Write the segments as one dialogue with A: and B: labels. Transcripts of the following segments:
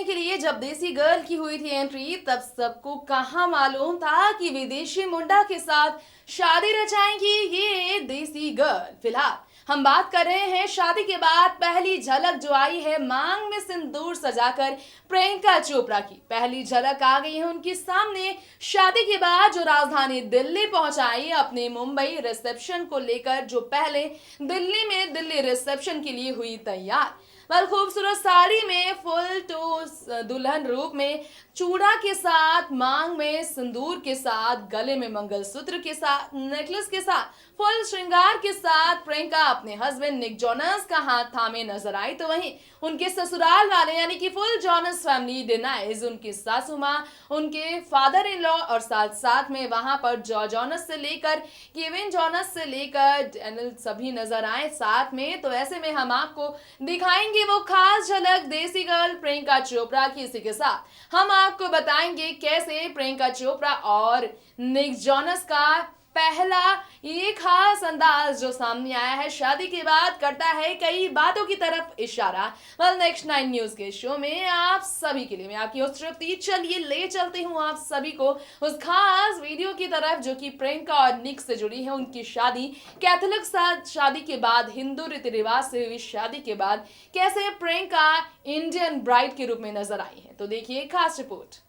A: के लिए जब देसी गर्ल की हुई थी एंट्री, तब सबको कहाँ मालूम था कि विदेशी मुंडा के साथ शादी रचाएंगी ये देसी गर्ल। फिलहाल हम बात कर रहे हैं शादी के बाद पहली झलक जो आई है मांग में सिंदूर सजाकर प्रियंका चोपड़ा की। पहली झलक आ गई है उनके सामने शादी के बाद जो राजधानी दिल्ली पहुंचाई अपने मुंबई रिसेप्शन को लेकर, जो पहले दिल्ली में दिल्ली रिसेप्शन के लिए हुई तैयार। खूबसूरत साड़ी में फुल टू दुल्हन रूप में, चूड़ा के साथ, मांग में सिंदूर के साथ, गले में मंगलसूत्र के साथ, नेकलेस के साथ, फुल श्रृंगार के साथ प्रियंका अपने हस्बैंड निक जोनस का हाथ थामे नजर आई। तो वहीं उनके ससुराल वाले यानी कि फुल जोनस फैमिली डिनाइज, उनकी सासू माँ, उनके फादर इन लॉ और साथ साथ में वहां पर जॉ जोनस से लेकर केविन जोनस से लेकर डैनियल सभी नजर आए साथ में। तो ऐसे में हम आपको दिखाएंगे वो खास झलक देसी गर्ल प्रियंका चोपड़ा की। इसी के साथ हम आपको बताएंगे कैसे प्रियंका चोपड़ा और निक जोनस का पहला ये खास अंदाज जो सामने आया है शादी के बाद करता है कई बातों की तरफ इशारा। नेक्स्ट 9 न्यूज के शो में आप सभी के लिए मैं आपकी होस्ट तृप्ति, चलिए ले चलती हूँ आप सभी को उस खास वीडियो की तरफ जो कि प्रियंका और निक से जुड़ी है। उनकी शादी कैथोलिक शादी के बाद, हिंदू रीति रिवाज से हुई शादी के बाद कैसे प्रियंका इंडियन ब्राइड के रूप में नजर आई है। तो देखिए खास रिपोर्ट।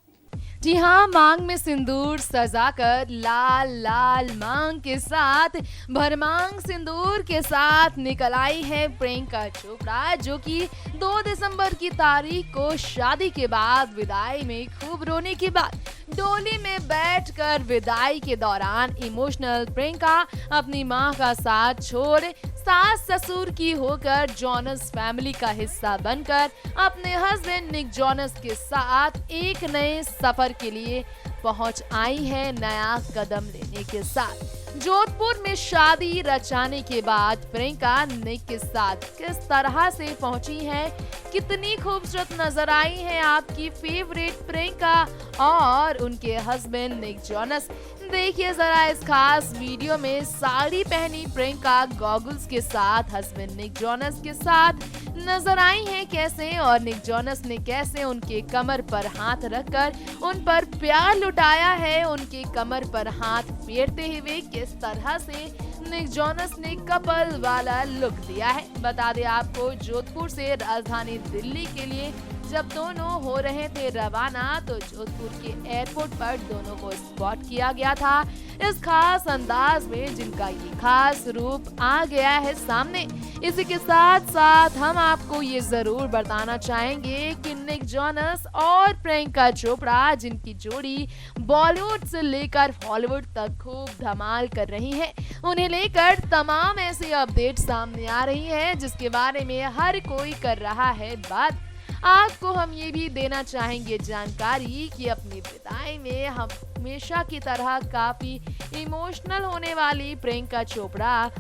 A: जी हाँ, मांग में सिंदूर सजाकर लाल लाल मांग के साथ भरमांग सिंदूर के साथ निकल आई है प्रियंका चोपड़ा, जो कि 2 दिसंबर की तारीख को शादी के बाद विदाई में खूब रोने के बाद डोली में बैठकर विदाई के दौरान इमोशनल प्रियंका अपनी मां का साथ छोड़ सास ससुर की होकर जोनस फैमिली का हिस्सा बनकर अपने हस्बैंड निक जोनस के साथ एक नए सफर के लिए पहुंच आई है नया कदम लेने के साथ। जोधपुर में शादी रचाने के बाद प्रियंका निक के साथ किस तरह से पहुंची है, कितनी खूबसूरत नजर आई है आपकी फेवरेट प्रियंका और उनके हस्बैंड निक जोनस। देखिए जरा इस खास वीडियो में साड़ी पहनी प्रियंका गॉगल्स के साथ हस्बैंड निक जोनस के साथ नजर आई हैं कैसे, और निक जोनस ने कैसे उनके कमर पर हाथ रखकर उन पर प्यार लुटाया है। उनके कमर पर हाथ फेरते हुए किस तरह से निक जोनस ने कपल वाला लुक दिया है। बता दें आपको, जोधपुर से राजधानी दिल्ली के लिए जब दोनों हो रहे थे रवाना तो जोधपुर के एयरपोर्ट पर दोनों को स्पॉट किया गया था इस खास अंदाज में, जिनका ये खास रूप आ गया है सामने। इसी के साथ साथ हम आपको ये जरूर बताना चाहेंगे कि निक जोनस और प्रियंका चोपड़ा, जिनकी जोड़ी बॉलीवुड से लेकर हॉलीवुड तक खूब धमाल कर रही है, उन्हें लेकर तमाम ऐसी अपडेट सामने आ रही है जिसके बारे में हर कोई कर रहा है बात। आपको हम ये भी देना चाहेंगे जानकारी कि अपनी विदाई में हमेशा की तरह काफी इमोशनल होने वाली प्रियंका चोपड़ा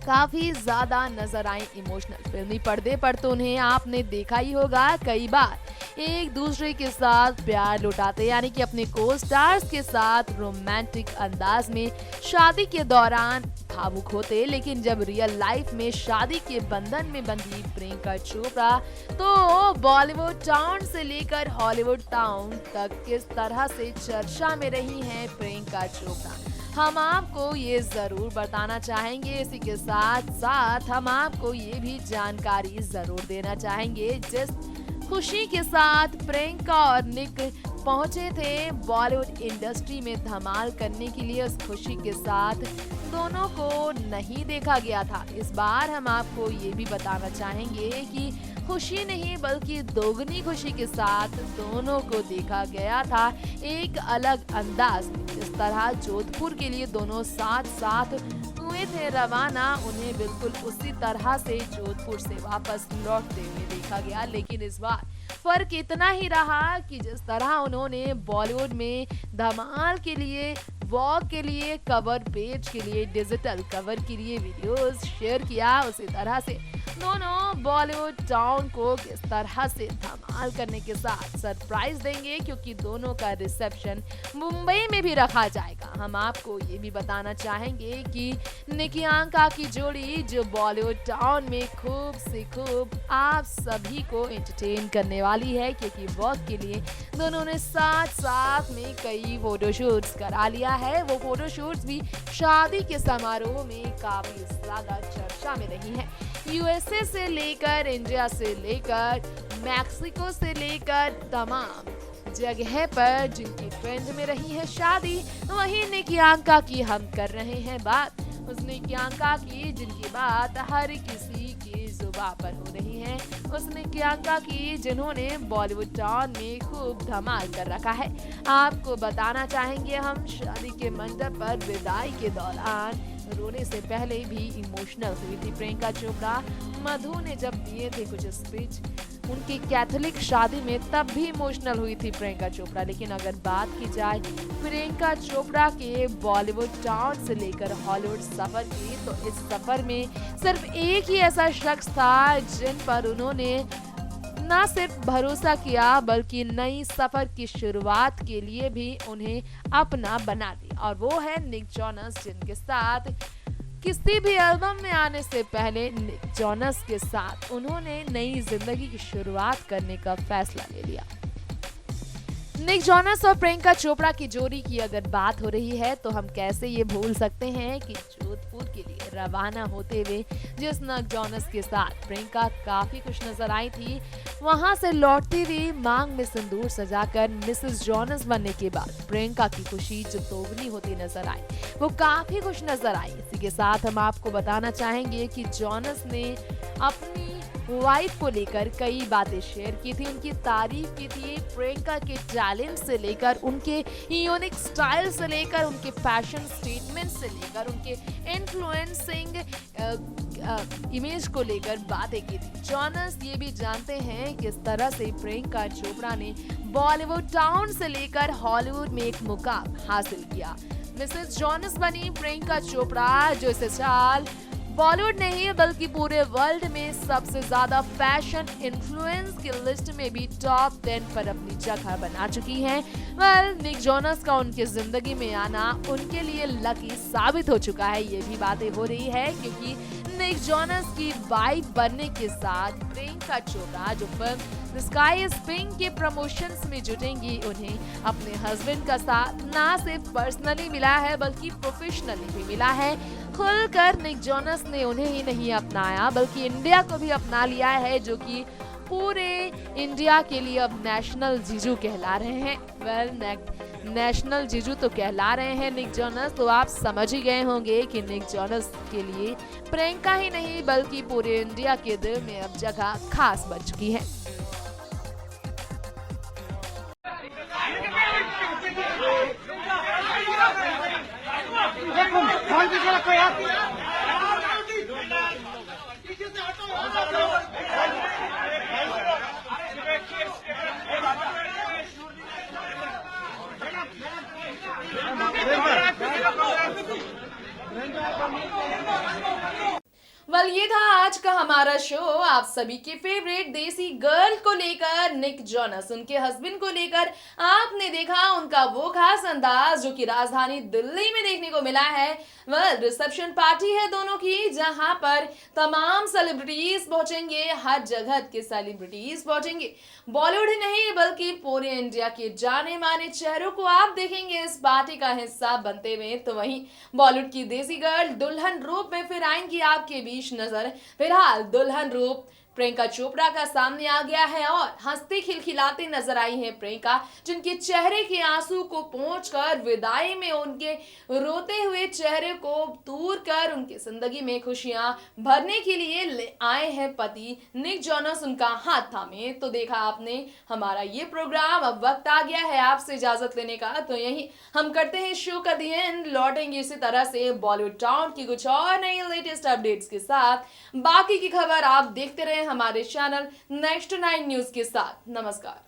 A: काफी ज्यादा नजर आई इमोशनल। फिल्मी पर्दे पर तो उन्हें आपने देखा ही होगा कई बार एक दूसरे के साथ प्यार लुटाते, यानी कि अपने को स्टार्स के साथ रोमांटिक अंदाज में शादी के दौरान भावुक होते। लेकिन जब रियल लाइफ में शादी के बंधन में बंधी प्रियंका चोपड़ा तो बॉलीवुड टाउन से लेकर हॉलीवुड टाउन तक किस तरह से चर्चा में रही हैं प्रियंका चोपड़ा, हम आपको ये जरूर बताना चाहेंगे। इसी के साथ साथ हम आपको ये भी जानकारी जरूर देना चाहेंगे जिस खुशी के साथ प्रियंका और निक पहुंचे थे बॉलीवुड इंडस्ट्री में धमाल करने के लिए, उस खुशी के साथ दोनों को नहीं देखा गया था। इस बार हम आपको ये भी बताना चाहेंगे कि खुशी नहीं बल्कि दोगुनी खुशी के साथ दोनों को देखा गया था एक अलग अंदाज में। जिस तरह जोधपुर के लिए दोनों साथ साथ हुए थे रवाना, उन्हें बिल्कुल उसी तरह से जोधपुर से वापस लौटते हुए देखा गया। लेकिन इस बार फर्क इतना ही रहा कि जिस तरह उन्होंने बॉलीवुड में धमाल के लिए, वॉक के लिए, कवर पेज के लिए, डिजिटल कवर के लिए वीडियोस शेयर किया, उसी तरह से दोनों बॉलीवुड टाउन को किस तरह से धमाल धमाल करने के साथ सरप्राइज देंगे, क्योंकि दोनों का रिसेप्शन मुंबई में भी रखा जाएगा। हम आपको ये भी बताना चाहेंगे कि निकियांका की जोड़ी जो बॉलीवुड टाउन में खूब से खूब आप सभी को एंटरटेन करने वाली है, क्योंकि वक्त के लिए दोनों ने साथ में कई फोटोशूट्स करा लिया है। वो फोटोशूट्स भी शादी के समारोह में काफी ज्यादा चर्चा में रही है। यूएसए से लेकर इंडिया से लेकर मैक्सिको से लेकर तमाम जगह पर जिनकी ट्रेंड में रही है शादी, वहीं निकियांका की हम कर रहे हैं बात। उस निकियांका की जिनकी बात हर किसी की जुबान पर हो रही है, उस निकियांका की जिन्होंने बॉलीवुड टाउन में खूब धमाल कर रखा है। आपको बताना चाहेंगे हम, शादी के मंडप पर विदाई के दौरान रोने से पहले भी इमोशनल हुई थी प्रियंका चोपड़ा। मधु ने जब दिए थे कुछ स्पीच उनकी कैथोलिक शादी में, तब भी इमोशनल हुई थी प्रियंका चोपड़ा। लेकिन अगर बात की जाए प्रियंका चोपड़ा के बॉलीवुड टाउन से लेकर हॉलीवुड सफर की, तो इस सफर में सिर्फ एक ही ऐसा शख्स था जिन पर उन्होंने न सिर्फ भरोसा किया, बल्कि नई सफर की शुरुआत के लिए भी उन्हें अपना बना दिया, और वो है निक जोनस, जिनके साथ किसी भी एल्बम में आने से पहले निक जोनस के साथ उन्होंने नई जिंदगी की शुरुआत करने का फैसला ले लिया। निक जोनस और प्रियंका चोपड़ा की जोड़ी की अगर बात हो रही है, तो हम कैसे ये भूल सकते हैं कि जोधपुर के लिए रवाना होते हुए जिस निक जोनस के साथ प्रियंका काफी खुश नजर आई थी, वहां से लौटती हुई मांग में सिंदूर सजाकर मिसेस जोनस बनने के बाद प्रियंका की खुशी जो दोगुनी होती नजर आई, वो काफी खुश नजर आई। इसी के साथ हम आपको बताना चाहेंगे कि जोनस ने अपनी वाइफ को लेकर कई बातें शेयर की थी, उनकी तारीफ की थी। प्रियंका के टैलेंट से लेकर उनके यूनिक स्टाइल से लेकर उनके फैशन स्टेटमेंट से लेकर उनके इन्फ्लुएंसिंग इमेज को लेकर बातें की थी। जोनस ये भी जानते हैं किस तरह से प्रियंका चोपड़ा ने बॉलीवुड टाउन से लेकर हॉलीवुड में एक मुकाम हासिल किया। मिसेस जोनस बनी प्रियंका चोपड़ा, जो इस साल बॉलीवुड नहीं बल्कि पूरे वर्ल्ड में सबसे ज्यादा फैशन इन्फ्लुएंस की लिस्ट में भी टॉप 10 पर अपनी जगह बना चुकी हैं। निक जोनस का उनकी जिंदगी में आना उनके लिए लकी साबित हो चुका है। ये भी बातें हो रही है क्योंकि निक जोनस की वाइफ बनने के साथ प्रियंका चोपड़ा जो film the sky is pink के प्रमोशंस में जुटेंगी, उन्हें अपने हस्बैंड का साथ ना सिर्फ पर्सनली मिला है बल्कि प्रोफेशनली भी मिला है। खुलकर निक जोनस ने उन्हें ही नहीं अपनाया बल्कि इंडिया को भी अपना लिया है, जो कि पूरे इंडिया के लिए अब नेशनल जीजू कहला रहे हैं। नेशनल जीजू तो कहला रहे हैं निक जोनस, तो आप समझ ही गए होंगे कि निक जोनस के लिए प्रियंका ही नहीं बल्कि पूरे इंडिया के दिल में अब जगह खास बन चुकी है। वेल, ये था आज का हमारा शो आप सभी के फेवरेट देसी गर्ल को लेकर, निक जोनस, उनके हस्बैंड को लेकर। आपने देखा उनका वो खास अंदाज जो कि राजधानी दिल्ली में देखने को मिला है। वेल, रिसेप्शन पार्टी है दोनों की, जहां पर तमाम सेलिब्रिटीज पहुंचेंगे, हर जगह के सेलिब्रिटीज पहुंचेंगे। बॉलीवुड ही नहीं बल्कि पूरे इंडिया के जाने माने चेहरों को आप देखेंगे इस पार्टी का हिस्सा बनते हुए। तो वहीं बॉलीवुड की देसी गर्ल दुल्हन रूप में फिर आएंगी आपके बीच नजर। फिलहाल दुल्हन रूप प्रियंका चोपड़ा का सामने आ गया है और हंसती खिलखिलाती नजर आई है प्रियंका, जिनके चेहरे के आंसू को पोंछकर विदाई में उनके रोते हुए चेहरे को दूर कर उनकी जिंदगी में खुशियां भरने के लिए ले आए हैं पति निक जोनस उनका हाथ थामे। तो देखा आपने हमारा ये प्रोग्राम, अब वक्त आ गया है आपसे इजाजत लेने का। तो यही हम करते हैं शो का दी एंड, लौटेंगे इसी तरह से बॉलीवुड टाउन की कुछ और नई लेटेस्ट अपडेट्स के साथ। बाकी की खबर आप देखते रहे हमारे चैनल नेक्स्ट 9 न्यूज के साथ। नमस्कार।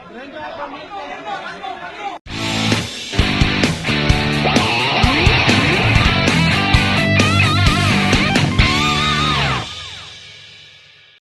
B: प्रियंका